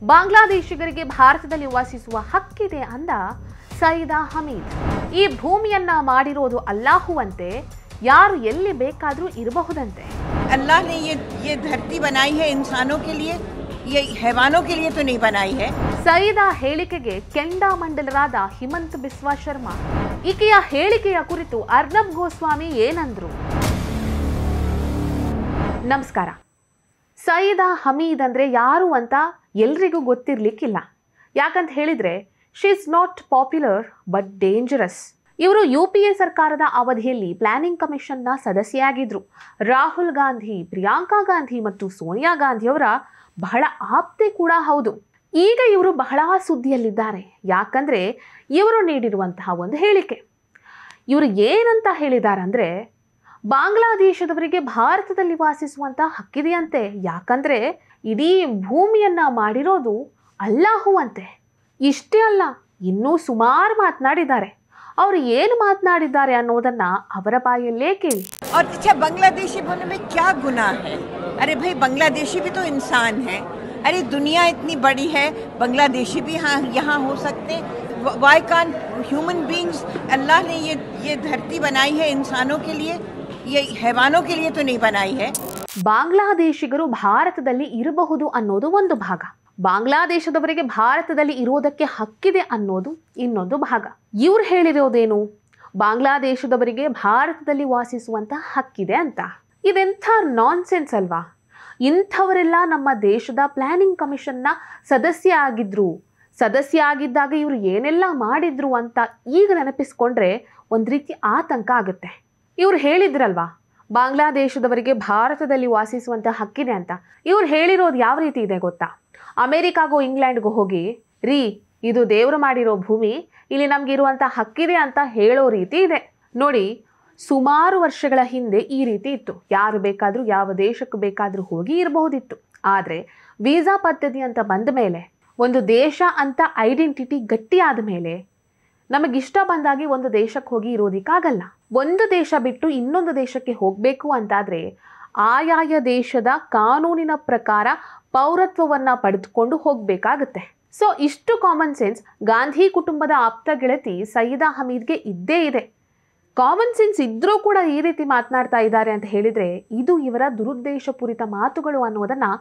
ಬಾಂಗ್ಲಾದೇಶಿಗರಿಗೆ ಭಾರತದಲ್ಲಿ ವಾಸಿಸುವ ಹಕ್ಕಿದೆ ಅಂದ ಸೈದಾ ಹಮೀದ್. ಈ ಭೂಮಿಯನ್ನ ಮಾಡಿರೋದು ಅಲ್ಲಾಹುವಂತೆ, ಯಾರು ಎಲ್ಲಿ ಬೇಕಾದರೂ ಇರಬಹುದಂತೆ. अल्लाह ने ये धरती बनाई है इंसानों के लिए, ये हैवानों के लिए तो नहीं बनाई है. ಸೈದಾ ಹೇಳಿಕೆಗೆ ಕೆಂಡಾಮಂಡಲರಾದ ಹಿಮಂತ್ ಬಿಸ್ವಾ ಶರ್ಮಾ. ಈಕೆಯ ಹೇಳಿಕೆಯ ಕುರಿತು ಅರ್ನಬ್ ಗೋಸ್ವಾಮಿ ಏನಂದ್ರು? ನಮಸ್ಕಾರ. ಸೈದಾ ಹಮೀದ್ ಅಂದ್ರೆ ಯಾರು ಅಂತ ಎಲ್ರಿಗೂ ಗೊತ್ತಿರ್ಲಿಕ್ಕಿಲ್ಲ. ಯಾಕಂತ ಹೇಳಿದ್ರೆ she is not popular but dangerous. ಇವರು UPA ಸರ್ಕಾರದ ಅವಧಿಯಲ್ಲಿ ಪ್ಲಾನಿಂಗ್ ಕಮಿಷನ್ನ ಸದಸ್ಯೆಯಾಗಿದ್ರು. ರಾಹುಲ್ ಗಾಂಧಿ, ಪ್ರಿಯಾಂಕಾ ಗಾಂಧಿ ಮತ್ತು ಸೋನಿಯಾ ಗಾಂಧಿಯವರ ಬಹಳ ಆಪ್ತೆ ಕೂಡ ಹೌದು. ಈಗ ಇವರು ಬಹಳ ಸುದ್ದಿಯಲ್ಲಿದ್ದಾರೆ. ಯಾಕಂದ್ರೆ ಇವರು ನೀಡಿರುವಂತಹ ಒಂದು ಹೇಳಿಕೆ. ಇವರು ಏನಂತ ಹೇಳಿದಾರಂದ್ರೆ, ಬಾಂಗ್ಲಾದೇಶದವರಿಗೆ ಭಾರತದಲ್ಲಿ ವಾಸಿಸುವಂತ ಹಕ್ಕಿದೆಯಂತೆ. ಯಾಕಂದ್ರೆ ಇಡೀ ಭೂಮಿಯನ್ನ ಮಾಡಿರೋದು ಅಲ್ಲಾಹು ಅಂತೆ. ಇಷ್ಟೇ ಅಲ್ಲ, ಇನ್ನೂ ಸುಮಾರು ಮಾತನಾಡಿದ್ದಾರೆ. ಅವರು ಏನು ಮಾತನಾಡಿದ್ದಾರೆ ಅನ್ನೋದನ್ನ ಅವರ ಬಾಯಲ್ಲೇ ಕೇಳಿ. और अच्छा, बांग्लादेशी बोलने में क्या गुनाह है? अरे भाई, बांग्लादेशी भी तो इंसान है. अरे दुनिया इतनी बड़ी है, बांग्लादेशी भी यहाँ हो सकते. Why can't human beings? अल्लाह ने ये धरती बनाई है इंसानों के लिए, ये हैवानों के लिए तो नहीं बनाई है. ಬಾಂಗ್ಲಾದೇಶಿಗರು ಭಾರತದಲ್ಲಿ ಇರಬಹುದು ಅನ್ನೋದು ಒಂದು ಭಾಗ, ಬಾಂಗ್ಲಾದೇಶದವರಿಗೆ ಭಾರತದಲ್ಲಿ ಇರೋದಕ್ಕೆ ಹಕ್ಕಿದೆ ಅನ್ನೋದು ಇನ್ನೊಂದು ಭಾಗ. ಇವ್ರು ಹೇಳಿರೋದೇನು? ಬಾಂಗ್ಲಾದೇಶದವರಿಗೆ ಭಾರತದಲ್ಲಿ ವಾಸಿಸುವಂತ ಹಕ್ಕಿದೆ ಅಂತ. ಇದೆಂಥ ನಾನ್ಸೆನ್ಸ್ ಅಲ್ವಾ? ಇಂಥವರೆಲ್ಲ ನಮ್ಮ ದೇಶದ ಪ್ಲಾನಿಂಗ್ ಕಮಿಷನ್ನ ಸದಸ್ಯ ಆಗಿದ್ದಾಗ ಇವರು ಏನೆಲ್ಲ ಮಾಡಿದ್ರು ಅಂತ ಈಗ ನೆನಪಿಸ್ಕೊಂಡ್ರೆ ಒಂದು ರೀತಿ ಆತಂಕ ಆಗುತ್ತೆ. ಇವ್ರು ಹೇಳಿದ್ರಲ್ವಾ, ಬಾಂಗ್ಲಾದೇಶದವರಿಗೆ ಭಾರತದಲ್ಲಿ ವಾಸಿಸುವಂತ ಹಕ್ಕಿದೆ ಅಂತ. ಇವ್ರು ಹೇಳಿರೋದು ಯಾವ ರೀತಿ ಇದೆ ಗೊತ್ತಾ? ಅಮೆರಿಕಾಗೋ ಇಂಗ್ಲೆಂಡ್ಗೋ ಹೋಗಿ, ರೀ ಇದು ದೇವರು ಮಾಡಿರೋ ಭೂಮಿ, ಇಲ್ಲಿ ನಮಗಿರುವಂಥ ಹಕ್ಕಿದೆ ಅಂತ ಹೇಳೋ ರೀತಿ ಇದೆ. ನೋಡಿ, ಸುಮಾರು ವರ್ಷಗಳ ಹಿಂದೆ ಈ ರೀತಿ ಇತ್ತು. ಯಾರು ಬೇಕಾದರೂ ಯಾವ ದೇಶಕ್ಕೆ ಬೇಕಾದರೂ ಹೋಗಿ ಇರಬಹುದಿತ್ತು. ಆದರೆ ವೀಸಾ ಪದ್ಧತಿ ಅಂತ ಬಂದ ಮೇಲೆ, ಒಂದು ದೇಶ ಅಂತ ಐಡೆಂಟಿಟಿ ಗಟ್ಟಿ ಆದ ಮೇಲೆ ನಮಗಿಷ್ಟ ಬಂದಾಗಿ ಒಂದು ದೇಶಕ್ಕೆ ಹೋಗಿ ಇರೋದಕ್ಕಾಗಲ್ಲ. ಒಂದು ದೇಶ ಬಿಟ್ಟು ಇನ್ನೊಂದು ದೇಶಕ್ಕೆ ಹೋಗಬೇಕು ಅಂತಾದರೆ ಆಯಾಯ ದೇಶದ ಕಾನೂನಿನ ಪ್ರಕಾರ ಪೌರತ್ವವನ್ನು ಪಡೆದುಕೊಂಡು ಹೋಗಬೇಕಾಗುತ್ತೆ. ಸೊ ಇಷ್ಟು ಕಾಮನ್ ಸೆನ್ಸ್ ಗಾಂಧಿ ಕುಟುಂಬದ ಆಪ್ತ ಗೆಳತಿ ಸೈದಾ ಹಮೀದ್ಗೆ ಇದ್ದೇ ಇದೆ. ಕಾಮನ್ ಸೆನ್ಸ್ ಇದ್ರೂ ಕೂಡ ಈ ರೀತಿ ಮಾತನಾಡ್ತಾ ಇದ್ದಾರೆ ಅಂತ ಹೇಳಿದರೆ ಇದು ಇವರ ದುರುದ್ದೇಶಪೂರಿತ ಮಾತುಗಳು ಅನ್ನೋದನ್ನು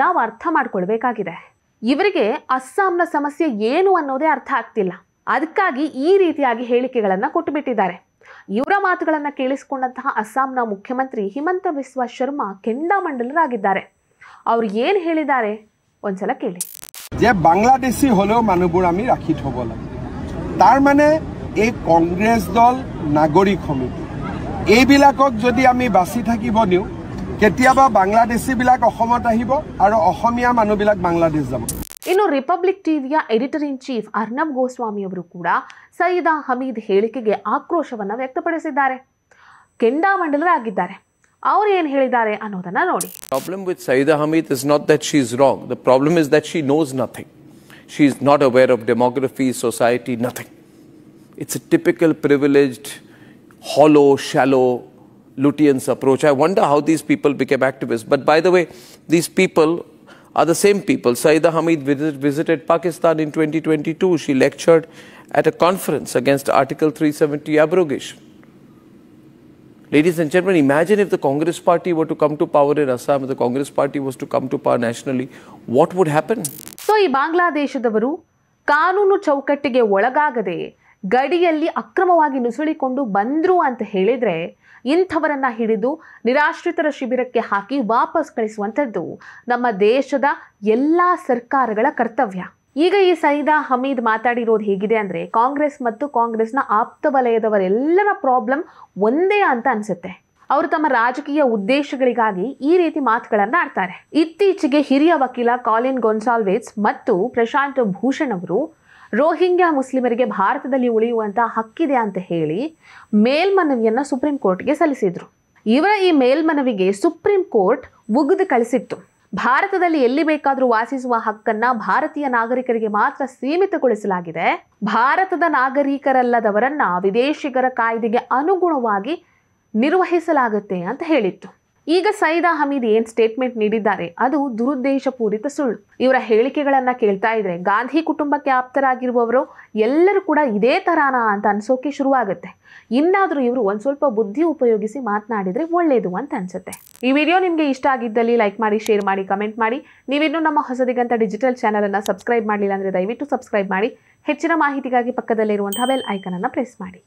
ನಾವು ಅರ್ಥ ಮಾಡ್ಕೊಳ್ಬೇಕಾಗಿದೆ. ಇವರಿಗೆ ಅಸ್ಸಾಂನ ಸಮಸ್ಯೆ ಏನು ಅನ್ನೋದೇ ಅರ್ಥ ಆಗ್ತಿಲ್ಲ. ಅದಕ್ಕಾಗಿ ಈ ರೀತಿಯಾಗಿ ಹೇಳಿಕೆಗಳನ್ನು ಕೊಟ್ಟುಬಿಟ್ಟಿದ್ದಾರೆ. ಇವರ ಮಾತುಗಳನ್ನು ಕೇಳಿಸಿಕೊಂಡಂತಹ ಅಸ್ಸಾಂನ ಮುಖ್ಯಮಂತ್ರಿ ಹಿಮಂತ ಬಿಸ್ವಾ ಶರ್ಮಾ ಕೆಂಡಾಮಂಡಲರಾಗಿದ್ದಾರೆ. ಅವ್ರು ಏನು ಹೇಳಿದ್ದಾರೆ ಒಂದ್ಸಲ ಕೇಳಿ. যে বাংলাদেশী হলেও মানুহবোৰ আমি ৰাখি থব লাগে। তাৰ মানে এই কংগ্ৰেছ দল, নাগৰিক সমিতি এইবিলাকক যদি আমি বাছি থাকিব দিওঁ, কেতিয়াবা বাংলাদেশীবিলাক অসমত আহিব আৰু অসমীয়া মানুহবিলাক বাংলাদেশ যাব। ಇನ್ನು ರಿಪಬ್ಲಿಕ್ ಟಿವಿಯ editor in chief Arnab Goswami ಅವರು ಕೂಡ ಸೈದಾ ಹಮೀದ್ ಹೇಳಿಕೆಗೆ ಆಕ್ರೋಶವನ್ನು ವ್ಯಕ್ತಪಡಿಸಿದ್ದಾರೆ. ಕೆಂಡಾಮಂಡಲರಾಗಿದ್ದಾರೆ. ಅವರು ಏನು ಹೇಳಿದ್ದಾರೆ ಅನ್ನೋದನ್ನ ನೋಡಿ. Problem with Saida Hamid is not that she is wrong. The problem is that she knows nothing. She is not aware of demography, society, nothing. It's a typical privileged, hollow, shallow, Lutyens approach. I wonder how these people became activists. But by the way, these people are the same people. Saida Hamid visited Pakistan in 2022. She lectured at a conference against Article 370 abrogation. Ladies and gentlemen, imagine if the Congress party were to come to power in Assam, if the Congress party was to come to power nationally, what would happen? So ಈ ಬಾಂಗ್ಲಾದೇಶದವರು ಕಾನೂನು ಚೌಕಟ್ಟಿಗೆ ಒಳಗಾಗದೆ ಗಡಿಯಲ್ಲಿ ಅಕ್ರಮವಾಗಿ ನುಸುಳಿಕೊಂಡು ಬಂದ್ರು ಅಂತ ಹೇಳಿದ್ರೆ ಇಂಥವರನ್ನ ಹಿಡಿದು ನಿರಾಶ್ರಿತರ ಶಿಬಿರಕ್ಕೆ ಹಾಕಿ ವಾಪಸ್ ಕಳಿಸುವಂಥದ್ದು ನಮ್ಮ ದೇಶದ ಎಲ್ಲ ಸರ್ಕಾರಗಳ ಕರ್ತವ್ಯ. ಈಗ ಈ ಸೈದಾ ಹಮೀದ್ ಮಾತಾಡಿರೋದು ಹೇಗಿದೆ ಅಂದರೆ, ಕಾಂಗ್ರೆಸ್ ಮತ್ತು ಕಾಂಗ್ರೆಸ್ನ ಆಪ್ತ ವಲಯದವರೆಲ್ಲರ ಪ್ರಾಬ್ಲಮ್ ಒಂದೇ ಅಂತ ಅನಿಸುತ್ತೆ. ಅವರು ತಮ್ಮ ರಾಜಕೀಯ ಉದ್ದೇಶಗಳಿಗಾಗಿ ಈ ರೀತಿ ಮಾತುಗಳನ್ನು ಆಡ್ತಾರೆ. ಇತ್ತೀಚೆಗೆ ಹಿರಿಯ ವಕೀಲ ಕಾಲಿನ್ ಗೊನ್ಸಾಲ್ವೇಸ್ ಮತ್ತು ಪ್ರಶಾಂತ್ ಭೂಷಣ್ ಅವರು ರೋಹಿಂಗ್ಯಾ ಮುಸ್ಲಿಮರಿಗೆ ಭಾರತದಲ್ಲಿ ಉಳಿಯುವಂಥ ಹಕ್ಕಿದೆ ಅಂತ ಹೇಳಿ ಮೇಲ್ಮನವಿಯನ್ನು ಸುಪ್ರೀಂ ಕೋರ್ಟ್ಗೆ ಸಲ್ಲಿಸಿದ್ರು. ಇವರ ಈ ಮೇಲ್ಮನವಿಗೆ ಸುಪ್ರೀಂ ಕೋರ್ಟ್ ಉಗಿದು ಕಳಿಸಿತ್ತು. ಭಾರತದಲ್ಲಿ ಎಲ್ಲಿ ಬೇಕಾದರೂ ವಾಸಿಸುವ ಹಕ್ಕನ್ನ ಭಾರತೀಯ ನಾಗರಿಕರಿಗೆ ಮಾತ್ರ ಸೀಮಿತಗೊಳಿಸಲಾಗಿದೆ. ಭಾರತದ ನಾಗರಿಕರಲ್ಲದವರನ್ನ ವಿದೇಶಿಗರ ಕಾಯ್ದೆಗೆ ಅನುಗುಣವಾಗಿ ನಿರ್ವಹಿಸಲಾಗುತ್ತೆ ಅಂತ ಹೇಳಿತ್ತು. ಈಗ ಸೈದಾ ಹಮೀದ್ ಏನ್ ಸ್ಟೇಟ್ಮೆಂಟ್ ನೀಡಿದ್ದಾರೆ ಅದು ದುರುದ್ದೇಶಪೂರಿತ ಸುಳ್ಳು. ಇವರ ಹೇಳಿಕೆಗಳನ್ನ ಕೇಳ್ತಾ ಇದ್ರೆ ಗಾಂಧಿ ಕುಟುಂಬಕ್ಕೆ ಆಪ್ತರಾಗಿರುವವರು ಎಲ್ಲರೂ ಕೂಡ ಇದೇ ತರಾನಾ ಅಂತ ಅನ್ಸೋಕೆ ಶುರುವಾಗುತ್ತೆ. ಇನ್ನಾದ್ರೂ ಇವರು ಒಂದ್ ಸ್ವಲ್ಪ ಬುದ್ಧಿ ಉಪಯೋಗಿಸಿ ಮಾತನಾಡಿದ್ರೆ ಒಳ್ಳೇದು ಅಂತ ಅನ್ಸುತ್ತೆ. ಈ ವಿಡಿಯೋ ನಿಮ್ಗೆ ಇಷ್ಟ ಆಗಿದ್ದಲ್ಲಿ ಲೈಕ್ ಮಾಡಿ, ಶೇರ್ ಮಾಡಿ, ಕಮೆಂಟ್ ಮಾಡಿ. ನೀವಿನ್ನೂ ನಮ್ಮ ಹೊಸದಿಗಂತ ಡಿಜಿಟಲ್ ಚಾನೆಲ್ ಅನ್ನ ಸಬ್ಸ್ಕ್ರೈಬ್ ಮಾಡಲಿಲ್ಲ ಅಂದ್ರೆ ದಯವಿಟ್ಟು ಸಬ್ಸ್ಕ್ರೈಬ್ ಮಾಡಿ. ಹೆಚ್ಚಿನ ಮಾಹಿತಿಗಾಗಿ ಪಕ್ಕದಲ್ಲಿರುವಂತಹ ಬೆಲ್ ಐಕನ್ ಅನ್ನ ಪ್ರೆಸ್ ಮಾಡಿ.